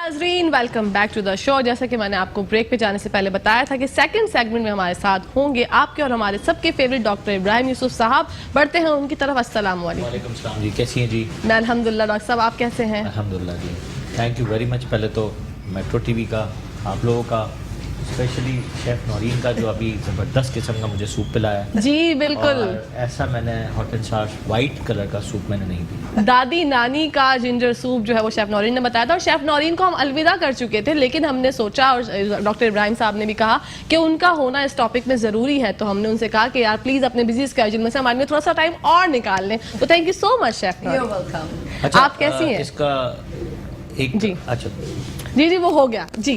नाजरीन, welcome back to the show. जैसा कि मैंने आपको ब्रेक पे जाने से पहले बताया था कि सेकंड सेगमेंट में हमारे साथ होंगे आपके और हमारे सबके फेवरेट डॉक्टर इब्राहिम यूसुफ साहब। बढ़ते हैं उनकी तरफ। अस्सलाम वालेकुम जी, कैसी हैं जी? मैं अल्हम्दुलिल्लाह। डॉक्टर साहब आप कैसे हैं? अल्हम्दुलिल्लाह जी, थैंक यू वेरी मच। पहले तो मेट्रो टीवी का, आप लोगों का, स्पेशली शेफ नौरीन का जो अभी ज़बरदस्त किस्म का मुझे सूप पिलाया। जी बिल्कुल, और ऐसा मैंने hot and sour white colour का सूप मैंने नहीं पिया। दादी नानी का जिंजर सूप जो है वो शेफ नौरीन ने बताया था, और शेफ नौरीन को हम अलविदा कर चुके थे, लेकिन हमने सोचा और डॉक्टर इब्राहिम साहब ने भी कहा कि उनका होना इस टॉपिक में ज़रूरी है, तो हमने उनसे कहा कि यार प्लीज़ अपने बिजी स्केड्यूल में से हमारे लिए थोड़ा सा टाइम और निकाल लें। तो thank you so much chef Naureen. अच्छा, आप कैसी हैं? इसका एक जी। अच्छा जी वो हो गया जी।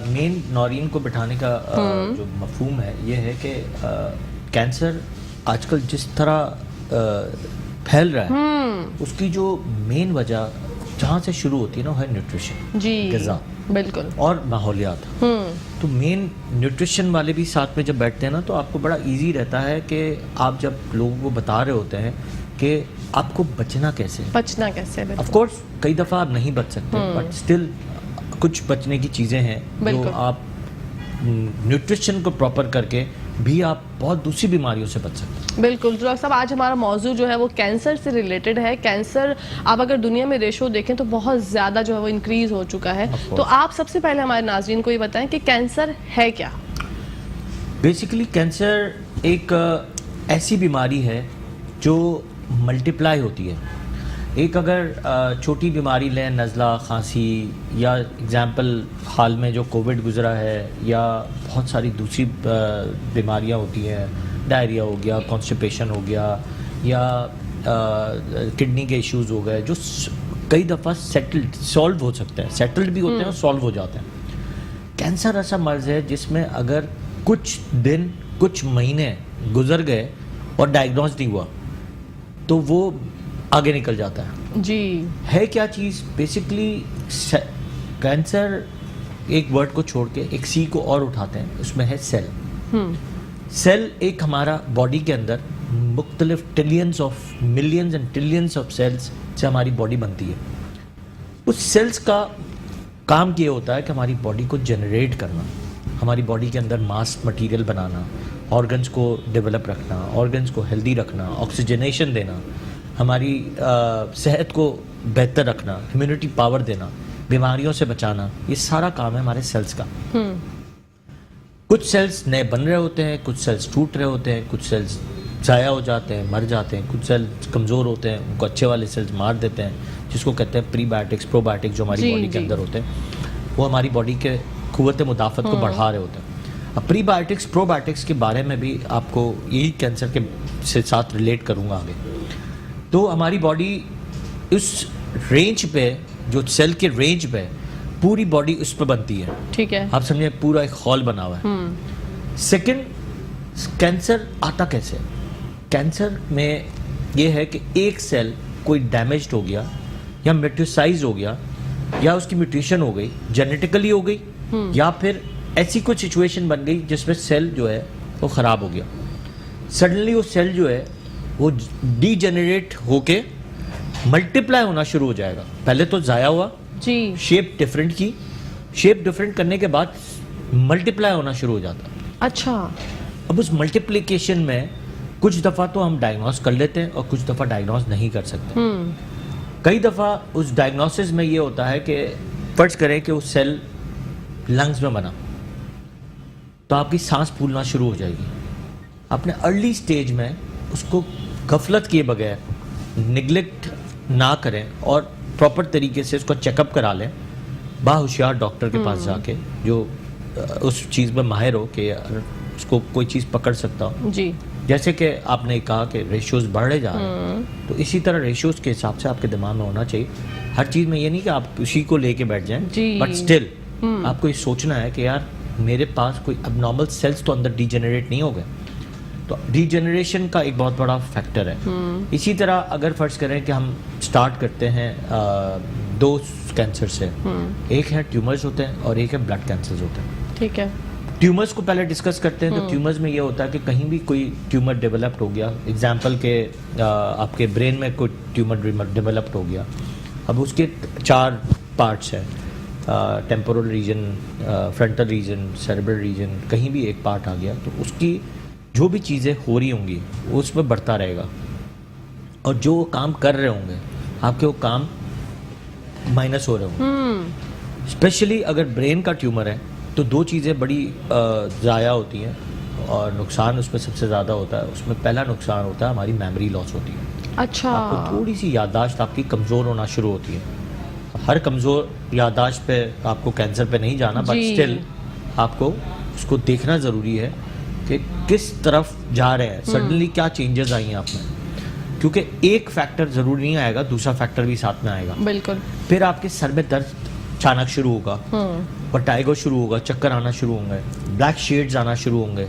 मेन नौरीन को बिठाने का जो मफहूम है ये है कि कैंसर आजकल जिस तरह फैल रहा है उसकी जो मेन वजह जहाँ से शुरू होती है ना, वो है न्यूट्रिशन जी, ग़िज़ा बिल्कुल, और माहौलियात। तो मेन न्यूट्रिशन वाले भी साथ में जब बैठते हैं ना, तो आपको बड़ा इजी रहता है कि आप जब लोगों को बता रहे होते हैं कि आपको बचना कैसे है। ऑफ कोर्स कई दफ़ा आप नहीं बच सकते, बट स्टिल कुछ बचने की चीज़ें हैं जो आप न्यूट्रिशन को प्रॉपर करके भी आप बहुत दूसरी बीमारियों से बच सकते हैं। बिल्कुल। तो डॉक्टर साहब आज हमारा मौजू जो है वो कैंसर से रिलेटेड है। कैंसर आप अगर दुनिया में रेशो देखें तो बहुत ज़्यादा जो है वो इंक्रीज हो चुका है। तो आप सबसे पहले हमारे नाज़रीन को ये बताएं कि कैंसर है क्या? बेसिकली कैंसर एक ऐसी बीमारी है जो मल्टीप्लाई होती है। एक अगर छोटी बीमारी लें, नज़ला, खांसी, या एग्जाम्पल हाल में जो कोविड गुजरा है, या बहुत सारी दूसरी बीमारियां होती हैं, डायरिया हो गया, कॉन्स्टिपेशन हो गया, या किडनी के इश्यूज़ हो गए, जो कई दफ़ा सॉल्व हो सकते हैं, सेटल्ड भी होते हैं और सॉल्व हो जाते हैं। कैंसर ऐसा मर्ज़ है जिसमें अगर कुछ दिन, कुछ महीने गुजर गए और डायग्नोज नहीं हुआ तो वो आगे निकल जाता है जी। है क्या चीज़? बेसिकली कैंसर एक वर्ड को छोड़ के एक सी को और उठाते हैं, उसमें है सेल। सेल एक हमारा बॉडी के अंदर मुख्तलिफ trillions of, millions and trillions of cells से हमारी बॉडी बनती है। उस सेल्स का काम ये होता है कि हमारी बॉडी को जनरेट करना, हमारी बॉडी के अंदर मास मटेरियल बनाना, ऑर्गन्स को डेवलप रखना, ऑर्गन्स को हेल्दी रखना, ऑक्सीजनेशन देना, हमारी सेहत को बेहतर रखना, इम्यूनिटी पावर देना, बीमारियों से बचाना, ये सारा काम है हमारे सेल्स का। कुछ सेल्स नए बन रहे होते हैं, कुछ सेल्स टूट रहे होते हैं, कुछ सेल्स ज़ाया हो जाते हैं, मर जाते हैं, कुछ सेल्स कमज़ोर होते हैं, उनको अच्छे वाले सेल्स मार देते हैं, जिसको कहते हैं प्रीबायोटिक्स, प्रोबायोटिक्स, जो हमारी बॉडी के अंदर होते हैं, वो हमारी बॉडी के क़ुव्वत मुदाफ़त को बढ़ा रहे होते हैं। अब प्रीबायोटिक्स, प्रोबायोटिक्स के बारे में भी आपको यही कैंसर के से साथ रिलेट करूँगा आगे। तो हमारी बॉडी उस रेंज पे, जो सेल के रेंज पे, पूरी बॉडी उस पर बनती है। ठीक है, आप समझे, पूरा एक हॉल बना हुआ है। सेकंड, कैंसर आता कैसे? कैंसर में ये है कि एक सेल कोई डैमेज हो गया, या मेटास्टासाइज हो गया, या उसकी म्यूटेशन हो गई, जेनेटिकली हो गई, या फिर ऐसी कोई सिचुएशन बन गई जिसमें सेल जो है वो ख़राब हो गया। सडनली वो सेल जो है वो डीजेनरेट होके मल्टीप्लाई होना शुरू हो जाएगा। पहले तो ज़ाया हुआ जी, शेप डिफरेंट की, शेप डिफरेंट करने के बाद मल्टीप्लाई होना शुरू हो जाता। अच्छा। अब उस मल्टीप्लिकेशन में कुछ दफ़ा तो हम डायग्नोस कर लेते हैं और कुछ दफ़ा डायग्नोस नहीं कर सकते। कई दफ़ा उस डायग्नोसिस में ये होता है कि फर्ज करें कि उस सेल लंग्स में बना, तो आपकी सांस फूलना शुरू हो जाएगी। आपने अर्ली स्टेज में उसको गफलत किए बगैर, निगलेक्ट ना करें और प्रॉपर तरीके से उसको चेकअप करा लें, बाहुशियार डॉक्टर के पास जाके, जो उस चीज़ में माहिर हो कि उसको कोई चीज़ पकड़ सकता हो जी। जैसे कि आपने कहा कि रेशियोज बढ़े जा रहे हैं, तो इसी तरह रेशियोज के हिसाब से आपके दिमाग में होना चाहिए। हर चीज़ में ये नहीं कि आप उसी को लेके बैठ जाएं, बट स्टिल आपको ये सोचना है कि यार मेरे पास कोई अबनॉर्मल सेल्स तो अंदर डीजेनरेट नहीं हो गए। तो डीजेनरेशन का एक बहुत बड़ा फैक्टर है। इसी तरह अगर फर्ज करें कि हम स्टार्ट करते हैं दो कैंसर से, एक है ट्यूमर्स होते हैं और एक है ब्लड कैंसर्स होते हैं। ठीक है, ट्यूमर्स को पहले डिस्कस करते हैं। तो ट्यूमर्स में ये होता है कि कहीं भी कोई ट्यूमर डेवलप्ड हो गया, एग्जांपल के आपके ब्रेन में कोई ट्यूमर डेवलप्ड हो गया, अब उसके 4 पार्ट्स हैं। Temporal region, frontal region, cerebral region, कहीं भी एक पार्ट आ गया तो उसकी जो भी चीज़ें हो रही होंगी वो उसमें बढ़ता रहेगा, और जो वो काम कर रहे होंगे आपके वो काम माइनस हो रहे होंगे। स्पेशली अगर ब्रेन का ट्यूमर है तो दो चीज़ें बड़ी ज़ाया होती हैं और नुकसान उसमें सबसे ज़्यादा होता है। उसमें पहला नुकसान होता है हमारी मेमोरी लॉस होती है। अच्छा, आपको थोड़ी सी याददाश्त आपकी कमज़ोर होना शुरू होती है। हर कमज़ोर याददाश्त पे आपको कैंसर पे नहीं जाना, बट जी। स्टिल आपको उसको देखना ज़रूरी है कि किस तरफ जा रहे हैं, सडनली क्या चेंजेस आई हैं आप में, क्योंकि एक फैक्टर ज़रूर नहीं आएगा, दूसरा फैक्टर भी साथ में आएगा। बिल्कुल। फिर आपके सर में दर्द अचानक शुरू होगा, वर्टाइगो शुरू होगा, चक्कर आना शुरू होंगे, ब्लैक शेड्स आना शुरू होंगे।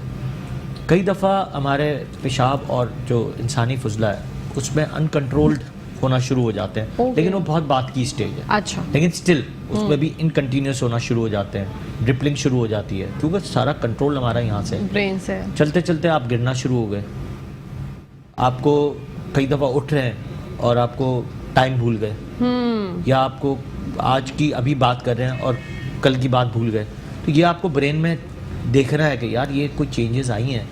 कई दफ़ा हमारे पेशाब और जो इंसानी फुजला है उसमें अनकंट्रोल्ड होना शुरू हो जाते हैं, Okay. लेकिन वो बहुत बात की स्टेज है। अच्छा। लेकिन स्टिल उसमें भी इनकंटिन्यूस होना शुरू हो जाते हैं, ड्रिपलिंग शुरू हो जाती है, क्योंकि सारा कंट्रोल हमारा यहाँ से है। ब्रेन से। चलते चलते आप गिरना शुरू हो गए, आपको कई दफ़ा उठ रहे हैं और आपको टाइम भूल गए, या आपको आज की अभी बात कर रहे हैं और कल की बात भूल गए, तो ये आपको ब्रेन में देख रहा है कि यार ये कोई चेंजेस आई हैं,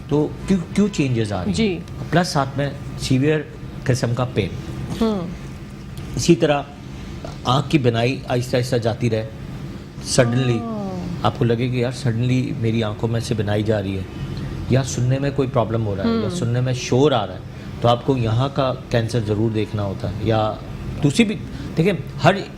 तो क्यों चेंजेस आ रही जी। हैं। प्लस साथ में सीवियर किस्म का पेन। इसी तरह आँख की बिनाई आहिस्ता आहिस्ता जाती रहे, सडनली आपको लगे कि यार सडनली मेरी आंखों में से बिनाई जा रही है, या सुनने में कोई प्रॉब्लम हो रहा है, या सुनने में शोर आ रहा है, तो आपको यहाँ का कैंसर ज़रूर देखना होता है। या दूसरी भी देखिए,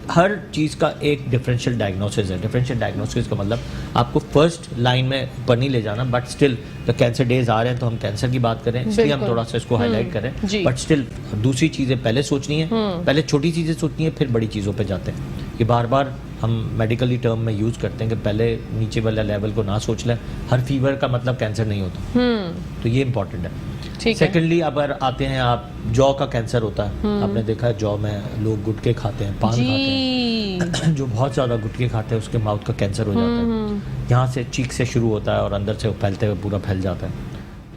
हर चीज़ का एक डिफरेंशियल डायग्नोसिस है। डिफरेंशियल डायग्नोसिस का मतलब आपको फर्स्ट लाइन में ऊपर नहीं ले जाना, बट स्टिल जब कैंसर डेज आ रहे हैं तो हम कैंसर की बात करें, इसलिए हम बिल्कुल। थोड़ा सा इसको हाईलाइट करें, जी। बट स्टिल दूसरी चीज़ें पहले सोचनी है, पहले छोटी चीज़ें सोचनी है, फिर बड़ी चीज़ों पे जाते हैं। ये बार बार हम मेडिकली टर्म में यूज़ करते हैं कि पहले नीचे वाला लेवल को ना सोच लें। हर फीवर का मतलब कैंसर नहीं होता, तो ये इंपॉर्टेंट है। ठीक है। सेकेंडली अगर आते हैं आप, जॉ का कैंसर होता है, आपने देखा है जॉ में लोग गुटके खाते हैं, पान खाते हैं, जी। जो बहुत ज़्यादा गुटके खाते हैं उसके माउथ का कैंसर हो जाता है। यहाँ से चीक से शुरू होता है और अंदर से वो फैलते हुए पूरा फैल जाता है,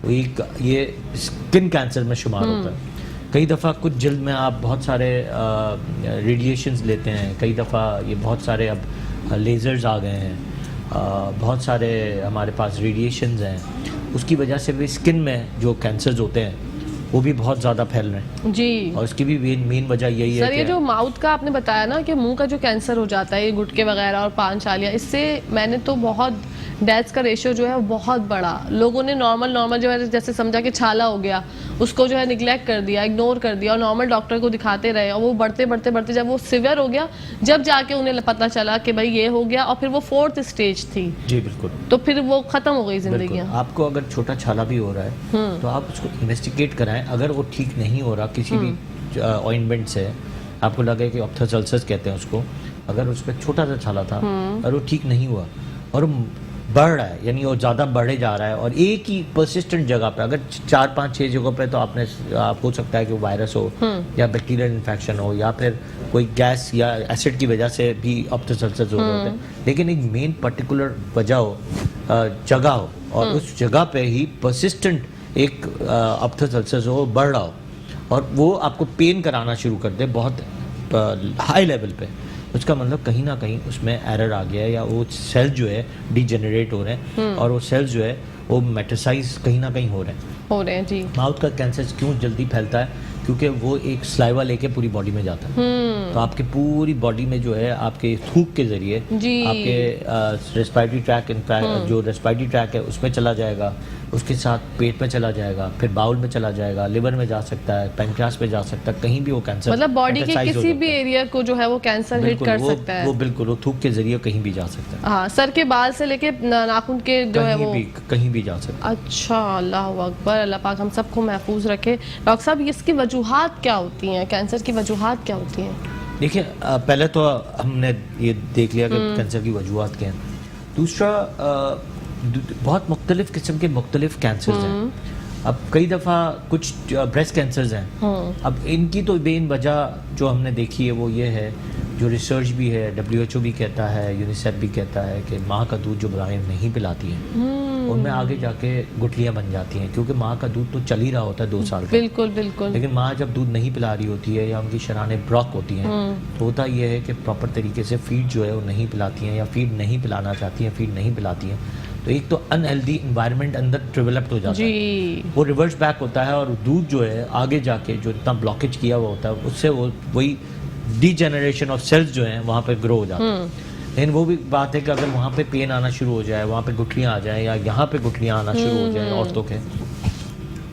तो एक ये स्किन कैंसर में शुमार होता है। कई दफ़ा कुछ जल्द में आप बहुत सारे रेडिएशंस लेते हैं, कई दफ़ा ये बहुत सारे अब लेज़र्स आ गए हैं, बहुत सारे हमारे पास रेडिएशंस हैं, उसकी वजह से भी स्किन में जो कैंसर्स होते हैं वो भी बहुत ज़्यादा फैल रहे हैं। जी। और इसकी भी मेन वजह यही है सर, ये कि जो माउथ का आपने बताया ना कि मुंह का जो कैंसर हो जाता है, ये गुटके वगैरह और पान चालियाँ, इससे मैंने तो बहुत डेथ्स का रेशियो जो है वो बहुत बड़ा, लोगों ने नॉर्मल जो है जैसे समझा कि छाला हो गया, उसको जो है निगलेक्ट कर दिया, इग्नोर कर दिया, और नॉर्मल डॉक्टर को दिखाते रहे, और वो बढ़ते जब वो सिवियर हो गया, जब जाके उन्हें पता चला कि भाई ये हो गया, और फिर वो 4th स्टेज थी, जी बिल्कुल, तो फिर वो खत्म हो गई बिल्कुल। जिंदगी। आपको अगर छोटा छाला भी हो रहा है तो आप उसको इन्वेस्टिगेट कराएं। अगर वो ठीक नहीं हो रहा किसी भी ऑइंटमेंट से, आपको लगे कि ऑप्थोसल्सस कहते हैं उसको, अगर उस पर छोटा सा छाला था और वो ठीक नहीं हुआ और वो बढ़ रहा है, यानी वो ज़्यादा बढ़े जा रहा है, और एक ही परसिस्टेंट जगह पे, अगर 4, 5, 6 जगह पे, तो आप हो सकता है कि वायरस हो या बैक्टीरियल इन्फेक्शन हो या फिर कोई गैस या एसिड की वजह से भी ऑप्थोसल्सस हो रहे होते हैं। लेकिन एक मेन पर्टिकुलर वजह हो, जगह हो, और उस जगह पे ही परसिस्टेंट एक ऑप्थोसल्सस हो, बढ़ रहा हो, और वो आपको पेन कराना शुरू कर दे बहुत हाई लेवल पे, उसका मतलब कहीं ना कहीं उसमें एरर आ गया है, या वो सेल्स जो है डिजेनरेट हो रहे हैं, और वो सेल्स जो है वो मेटासाइज कहीं ना कहीं हो रहे हैं। जी। माउथ का कैंसर क्यों जल्दी फैलता है? क्योंकि वो एक स्लाइवा लेके पूरी बॉडी में जाता है, तो आपके पूरी बॉडी में जो है आपके थूक के जरिए आपके रेस्पिरेटरी ट्रैक, जो रेस्पिरेटरी ट्रैक है उसमें चला जाएगा, उसके साथ पेट में चला जाएगा, फिर बाउल में चला जाएगा, लिवर में जा सकता है, पैंक्रियास में जा सकता है, कहीं भी वो कैंसर, मतलब बॉडी के मेटासाइज हो किसी जाता भी है। एरिया को जो है वो कैंसर हिट कर सकता है। वो बिल्कुल, वो थूक के जरिए कहीं भी जा सकता है। हाँ, सर के बाल से लेके नाखून के जो है वो कहीं भी जा सकता है। अच्छा, अल्लाह अकबर, अल्लाह पाक हम सबको महफूज रखे। डॉक्टर साहब, इसकी वजूहात क्या होती हैं, कैंसर की वजूहात क्या होती हैं? देखिए, पहले तो हमने ये देख लिया कि कैंसर की वजूहात क्या हैं। दूसरा, बहुत मुख्तलिफ किस्म के मुख्तलिफ कैंसर्स हैं। अब कई दफ़ा कुछ ब्रेस्ट कैंसर्स हैं, अब इनकी तो मेन वजह जो हमने देखी है वो ये है जो रिसर्च भी है, WHO भी कहता है, यूनिसेफ भी कहता है कि माँ का दूध जो गायें नहीं पिलाती हैं उनमें आगे जाके गुठलियाँ बन जाती हैं, क्योंकि माँ का दूध तो चल ही रहा होता है 2 साल का। बिल्कुल बिल्कुल। लेकिन माँ जब दूध नहीं पिला रही होती है या उनकी शरानें ब्लॉक होती हैं तो होता ये है कि प्रॉपर तरीके से फीड जो है वो नहीं पिलाती हैं, या फीड नहीं पिलाना चाहती हैं, फीड नहीं पिलाती हैं, तो एक तो अनहेल्दी इन्वायरमेंट अंदर डेवलप्ड हो जाता है, वो रिवर्स बैक होता है और दूध जो है आगे जाके जो इतना ब्लॉकेज किया हुआ होता है उससे वो वही डीजेनरेशन ऑफ सेल्स जो हैं वहाँ पे ग्रो हो जाते हैं। लेकिन वो भी बात है कि अगर वहाँ पे पेन आना शुरू हो जाए, वहाँ पे गुठलियाँ आ जाएं या यहाँ पे गुठलियाँ आना शुरू हो जाए औरतों के,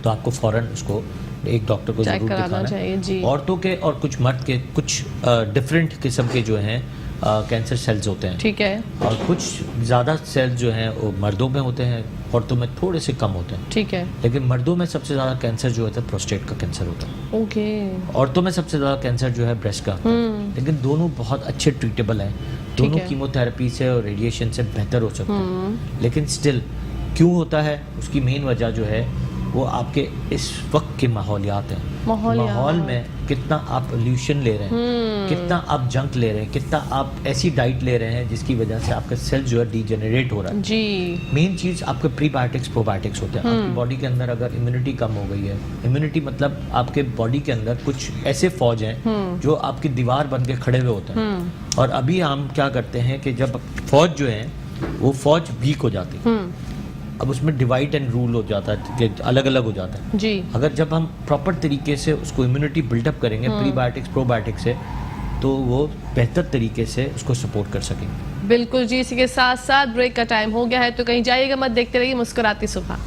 तो आपको फौरन उसको एक डॉक्टर को जरूर दिखाना है। औरतों के और कुछ मर्द के कुछ डिफरेंट किस्म के जो हैं कैंसर सेल्स होते हैं, ठीक है, और कुछ ज़्यादा सेल्स जो हैं वो मर्दों में होते हैं, औरतों में थोड़े से कम होते हैं, ठीक है। लेकिन मर्दों में सबसे ज़्यादा कैंसर जो होता है प्रोस्टेट का कैंसर होता है, ओके। औरतों में सबसे ज़्यादा कैंसर जो है ब्रेस्ट का होता है, लेकिन दोनों बहुत अच्छे ट्रीटेबल हैं, दोनों कीमोथेरेपी से और रेडिएशन से बेहतर हो सकते हैं। लेकिन स्टिल क्यों होता है, उसकी मेन वजह जो है वो आपके इस वक्त के माहौलियात हैं। माहौल में कितना आप पोल्यूशन ले रहे हैं, कितना आप जंक ले रहे हैं, कितना आप ऐसी डाइट ले रहे हैं जिसकी वजह से आपका सेल जो है डीजेनरेट हो रहा है जी। मेन चीज़ आपके प्रीबायोटिक्स प्रोबायोटिक्स होते हैं। आपकी बॉडी के अंदर अगर इम्यूनिटी कम हो गई है, इम्यूनिटी मतलब आपके बॉडी के अंदर कुछ ऐसे फौज हैं जो आपकी दीवार बन के खड़े हुए होते हैं, और अभी हम क्या करते हैं कि जब फौज जो है वो फौज वीक हो जाती है, अब उसमें डिवाइड एंड रूल हो जाता है कि अलग अलग हो जाता है जी। अगर जब हम प्रॉपर तरीके से उसको इम्यूनिटी बिल्डअप करेंगे प्रीबायोटिक्स प्रोबायोटिक्स से, तो वो बेहतर तरीके से उसको सपोर्ट कर सकेंगे। बिल्कुल जी। इसी के साथ साथ ब्रेक का टाइम हो गया है, तो कहीं जाइएगा मत, देखते रहिए मुस्कुराती सुबह।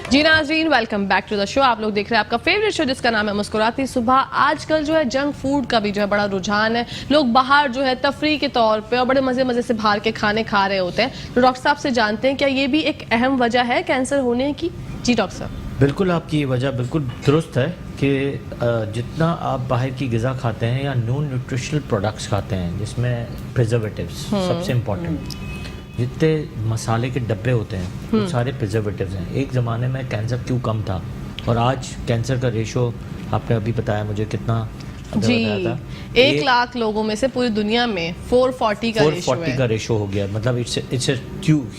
जी नाज़रीन, welcome back to the show. आप लोग देख रहे हैं आपका फेवरेट शो जिसका नाम है मुस्कुराती सुबह। आजकल जो है जंक फूड का भी जो है बड़ा रुझान है, लोग बाहर जो है तफरी के तौर पे और बड़े मजे मजे से बाहर के खाने खा रहे होते हैं। तो डॉक्टर साहब से जानते हैं क्या ये भी एक अहम वजह है कैंसर होने की? जी डॉक्टर साहब। बिल्कुल, आपकी ये वजह बिल्कुल दुरुस्त है कि जितना आप बाहर की ग़िज़ा खाते हैं या नॉन न्यूट्रिशनल प्रोडक्ट्स खाते हैं जिसमें प्रिजर्वेटिव्स सबसे इम्पोर्टेंट, जितने मसाले के डब्बे होते हैं वो सारे प्रिजर्वेटिव्स हैं। एक ज़माने में कैंसर क्यों कम था और आज कैंसर का रेशो आपने अभी बताया मुझे कितना जी, 1 लाख लोगों में से पूरी दुनिया में 440 का रेशो है। हो गया, मतलब इट्स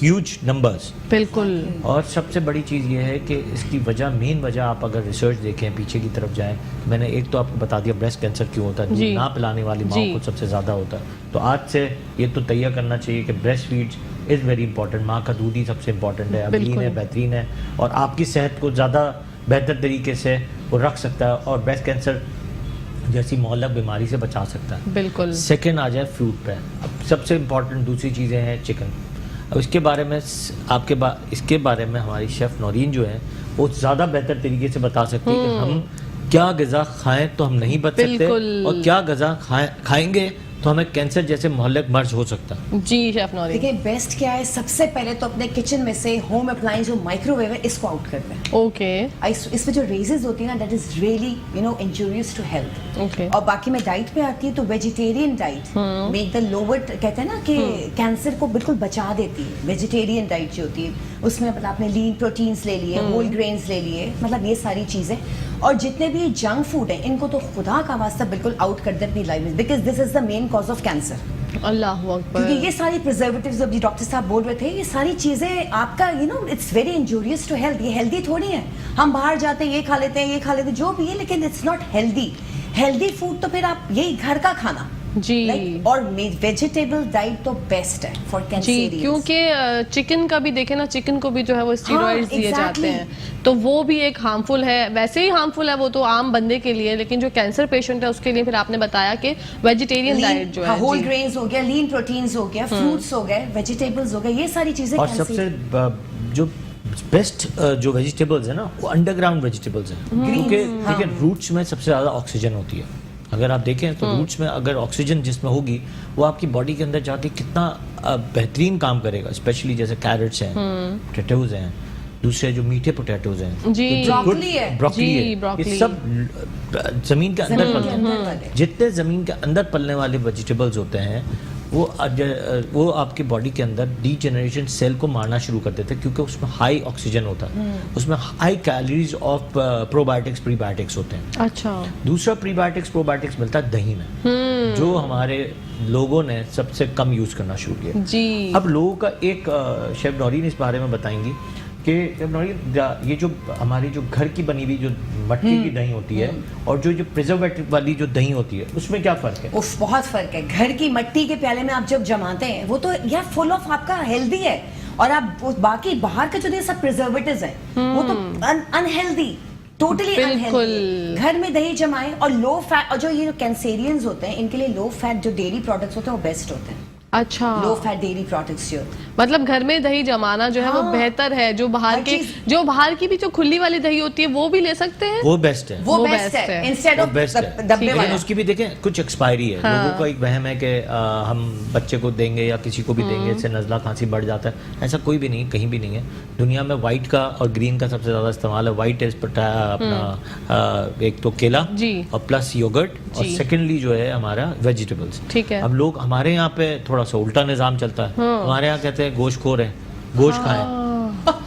ह्यूज नंबर्स। बिल्कुल। और सबसे बड़ी चीज़ ये है कि इसकी वजह, मेन वजह आप अगर रिसर्च देखें पीछे की तरफ जाएं, मैंने एक तो आपको बता दिया ब्रेस्ट कैंसर क्यों होता है, दूध ना पिलाने वाली माँ को सबसे ज़्यादा होता है। तो आज से ये तो तैयार करना चाहिए कि breast feeds is very important, माँ का दूध ही सबसे इंपॉर्टेंट है, अमीन है, बेहतरीन है और आपकी सेहत को ज़्यादा बेहतर तरीके से वो रख सकता है और ब्रेस्ट कैंसर जैसी मोहल्लक बीमारी से बचा सकता है। बिल्कुल। सेकंड आ जाए फ्रूट पे, अब सबसे इम्पॉर्टेंट दूसरी चीज़ें हैं चिकन। अब इसके बारे में इसके बारे में हमारी शेफ़ नौरीन जो है वो ज़्यादा बेहतर तरीके से बता सकती है कि हम क्या ग़िज़ा खाएं तो हम नहीं बच सकते और क्या ग़िज़ा खाएंगे तो हमें कैंसर जैसे मोहल्लक मर्ज हो सकता है। जी शेफ नौरीन। देखिए बेस्ट क्या है, सबसे पहले तो अपने किचन में से होम अप्लायंस जो माइक्रोवेव है इसको आउट कर दें। ओके। इसमें जो रेजेस होती है ना, that is really injurious to health. Okay. और बाकी में डाइट पे आती है तो vegetarian diet make the lower, कहते हैं ना कि कैंसर को बिल्कुल बचा देती है। वेजिटेरियन डाइट जो होती है उसमें मतलब आपने लीन प्रोटीन्स ले लिए, होल ग्रेन्स ले लिए, मतलब ये सारी चीजें। और जितने भी जंक फूड है इनको तो खुदा का वास्ता बिल्कुल आउट कर दे अपनी लाइफ में, because this is the main cause of cancer. Allah अकबर। क्योंकि ये सारी प्रिजर्वेटिव्स अभी डॉक्टर साहब बोल रहे थे, ये सारी चीजें आपका it's very injurious to health. ये हेल्दी थोड़ी है, हम बाहर जाते हैं ये खा लेते हैं, ये खा लेते हैं, जो भी है, लेकिन it's not healthy. Healthy food तो फिर आप यही घर का खाना जी। और वेजिटेबल डाइट तो बेस्ट है फॉर कैंसर जी, क्योंकि चिकन का भी देखें ना, चिकन को भी जो है वो स्टेरॉइड्स दिए जाते हैं, तो वो भी एक हार्मफुल है। वैसे ही हार्मफुल है वो तो आम बंदे के लिए, लेकिन जो कैंसर पेशेंट है उसके लिए फिर आपने बताया कि वेजिटेरियन डाइट जो है, होल ग्रेन्स हो गया, लीन प्रोटीन्स हो गया, फ्रूट्स हो गए, वेजिटेबल्स हो गए, ये सारी चीजें। और सबसे जो बेस्ट जो वेजिटेबल्स है ना वो अंडरग्राउंड वेजिटेबल्स हैं, क्योंकि देखिए रूट्स में सबसे ज़्यादा ऑक्सीजन होती है। अगर आप देखें तो रूट्स में अगर ऑक्सीजन जिसमें होगी वो आपकी बॉडी के अंदर जाके कितना बेहतरीन काम करेगा। स्पेशली जैसे कैरेट्स हैं, टोमेटोज हैं, दूसरे जो मीठे पोटैटोज हैं, जी। ब्रोकली है। ब्रोकली जी, है, ब्रोकली। ये सब जमीन के अंदर जमीन के पलते अंदर हैं। वाले। जितने जमीन के अंदर पलने वाले वेजिटेबल्स होते हैं वो आपकी बॉडी के अंदर डीजेनरेशन सेल को मारना शुरू कर देते हैं, क्योंकि उसमें हाई ऑक्सीजन होता है, उसमें high calories of probiotics prebiotics होते हैं। अच्छा। दूसरा प्रीबायोटिक्स प्रोबायोटिक्स मिलता है दही में, जो हमारे लोगों ने सबसे कम यूज करना शुरू किया। जी। अब लोगों का एक शेफ नौरीन इस बारे में बताएंगी कि शेफ नौरीन, ये जो हमारी जो घर की बनी हुई जो मट्टी की दही होती है और जो प्रिजर्वेटिव वाली जो दही होती है, उसमें क्या फर्क है? उफ, बहुत फर्क है। घर की मिट्टी के प्याले में आप जब जमाते हैं वो तो यार फुल ऑफ आपका हेल्दी है, और आप बाकी बाहर के जो ये सब प्रिजर्वेटिव्स हैं वो तो अनहेल्दी, टोटली बिल्कुल। अनहेल्दी। घर में दही जमाएं, और लो फैट, और जो ये कैंसेरियंस होते हैं इनके लिए लो फैट जो डेयरी प्रोडक्ट्स होते हैं वो बेस्ट होते हैं। अच्छा। लो फैट डेयरी प्रोडक्ट्स जो मतलब घर में दही जमाना जो है वो हाँ। बेहतर है। जो बाहर हर के, चीज- जो बाहर की भी जो खुली वाली दही होती है वो भी ले सकते हैं। वो बेस्ट है। वो वो बेस्ट best है है। इंस्टेड वो ऑफ बेस्ट है। डब्बे लेकिन वाला। उसकी भी देखें कुछ एक्सपायरी है। हाँ। लोगों का एक वहम है कि हम बच्चे को देंगे या किसी को भी देंगे, इससे नज़ला खांसी बढ़ जाता है। ऐसा कोई भी नहीं, कहीं भी नहीं है। दुनिया में वाइट का और ग्रीन का सबसे ज़्यादा इस्तेमाल है। वाइट इज अपना एक तो केला जी। और प्लस योगर्ट, और जी। सेकेंडली जो है हमारा वेजिटेबल्स। ठीक है। अब लोग हमारे यहाँ पे थोड़ा सा उल्टा निज़ाम चलता है। हमारे यहाँ कहते हैं गोश्त खोर है, गोश्त खाएं,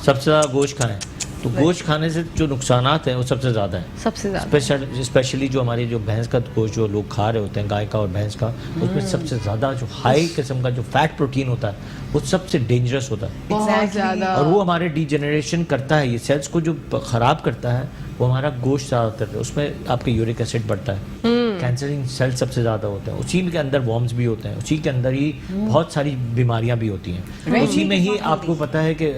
सबसे ज़्यादा गोश्त खाएं। तो गोश्त खाने से जो नुकसानात हैं वो सबसे ज़्यादा है। सबसे ज्यादा स्पेशली जो हमारी जो भैंस का गोश्त जो लोग खा रहे होते हैं, गाय का और भैंस का, उसमें सबसे ज़्यादा जो हाई किस्म का जो फैट प्रोटीन होता है वो सबसे डेंजरस होता है, बहुत Exactly. ज्यादा। और वो हमारे डीजेनरेशन करता है। ये सेल्स को जो ख़राब करता है वो हमारा गोश्त ज़्यादातर, उसमें आपके यूरिक एसिड बढ़ता है, कैंसरिंग सेल सबसे ज़्यादा होते हैं, उसी के अंदर वॉर्म्स भी होते हैं, उसी के अंदर ही बहुत सारी बीमारियां भी होती हैं, Right. उसी में ही Right. आपको पता है कि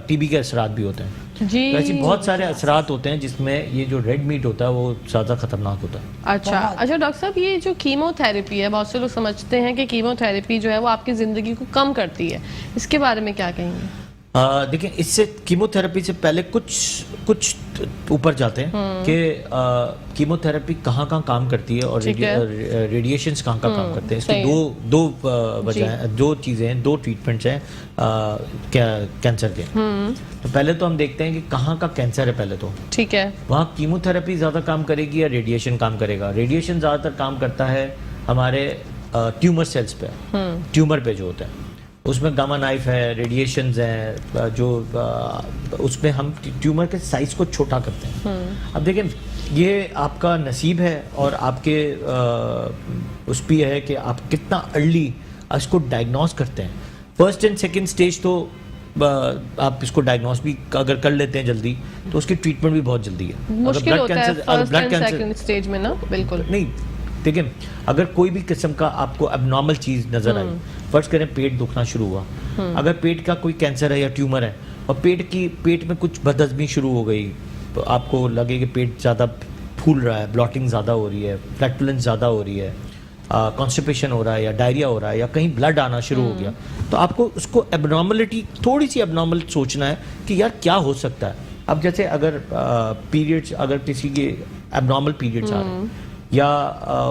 टीबी के असरात भी होते हैं। जी। तो ऐसी बहुत सारे असरात होते हैं जिसमें ये जो रेड मीट होता है वो ज़्यादा खतरनाक होता है। अच्छा। बहुत। अच्छा डॉक्टर साहब, ये जो कीमोथेरेपी है, बहुत से लोग समझते हैं कि कीमोथेरेपी जो है वो आपकी जिंदगी को कम करती है, इसके बारे में क्या कहेंगे? देखिए, इससे कीमोथेरेपी से पहले कुछ ऊपर जाते हैं कि कीमोथेरेपी कहाँ कहाँ काम करती है और ठीक है। रेडिएशंस कहाँ कहाँ काम करते हैं। इसकी सही है। दो वजह हैं, दो चीज़ें हैं, दो ट्रीटमेंट्स हैं कैंसर के। तो पहले तो हम देखते हैं कि कहाँ का कैंसर है। पहले तो ठीक है। वहाँ कीमोथेरेपी ज़्यादा काम करेगी या रेडिएशन काम करेगा? रेडिएशन ज़्यादातर काम करता है हमारे ट्यूमर सेल्स पे, ट्यूमर पे जो होता है, उसमें गामा नाइफ है, रेडिएशंस हैं, जो उसमें हम ट्यूमर के साइज को छोटा करते हैं। अब देखें, ये आपका नसीब है और आपके उस पर है कि आप कितना अर्ली इसको डायग्नोस करते हैं। फर्स्ट एंड सेकंड स्टेज तो आप इसको डायग्नोस भी अगर कर लेते हैं जल्दी तो उसकी ट्रीटमेंट भी बहुत जल्दी है। अगर मुश्किल blood होता है cancer- अगर first blood and cancer- second stage में ना, बिल्कुल। नहीं, देखिए, अगर कोई भी किस्म का आपको एबनॉर्मल चीज नजर आई, फर्स्ट करें पेट दुखना शुरू हुआ, अगर पेट का कोई कैंसर है या ट्यूमर है और पेट में कुछ बदहजमी शुरू हो गई, तो आपको लगे कि पेट ज़्यादा फूल रहा है, ब्लॉटिंग ज़्यादा हो रही है, फ्लैटुलेंस ज़्यादा हो रही है, कॉन्स्टिपेशन हो रहा है या डायरिया हो रहा है या कहीं ब्लड आना शुरू हो गया, तो आपको उसको एबनॉर्मलिटी, थोड़ी सी एबनॉर्मल सोचना है कि यार क्या हो सकता है। अब जैसे अगर पीरियड्स, अगर किसी के एबनॉर्मल पीरियड्स आ रहे हैं या